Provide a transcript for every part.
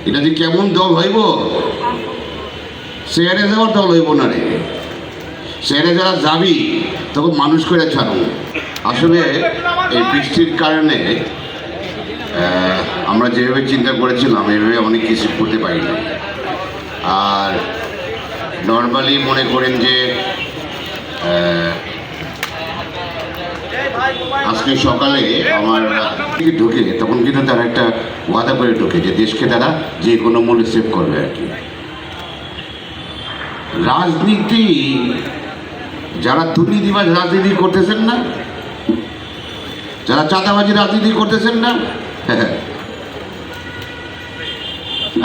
এটা যে কেমন দল হইব, শেয়ারে যাওয়ার দল হইব না রে। শেয়ারে যারা যাবি তখন মানুষ করে ছাড়ো। আসলে এই বৃষ্টির কারণে আমরা যেভাবে চিন্তা করেছিলাম এভাবে অনেক কিছু করতে পারি না। আর নর্মালি মনে করেন যে আজকে সকালে আমার ঢুকে তখন কিন্তু তারা একটা ওয়াদা করে ঢুকে যে দেশকে তারা যে কোনো মূল্যে সেভ করবে আর কি। রাজনীতি যারা দুর্নীতিবাজ রাজনীতি করতেছেন না, যারা চাঁদাবাজি রাজনীতি করতেছেন না,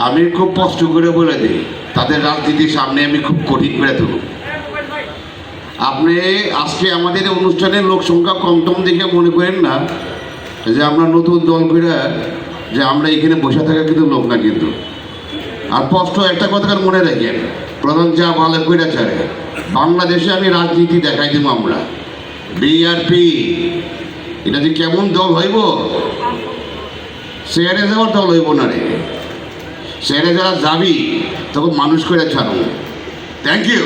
আমি খুব কষ্ট করে বলে দিই তাদের রাজনীতির সামনে আমি খুব কঠিন করে দেব। আপনি আজকে আমাদের অনুষ্ঠানের লোক সংখ্যা কম টম দেখে মনে করেন না যে আমরা নতুন দল করে যে আমরা এখানে বসে থাকা কিন্তু লোক না কিন্তু। আর স্পষ্ট একটা কথা মনে রাখেন, প্রধান যা ভালো করে ছাড়ে বাংলাদেশে আমি রাজনীতি দেখাই দেবো আমরা। বিআরপি এটা যে কেমন দল হইব, শেয়ারে যাওয়ার দল হইব না রে। শেয়ারে যারা যাবি তখন মানুষ করে ছাড়ো। Thank you.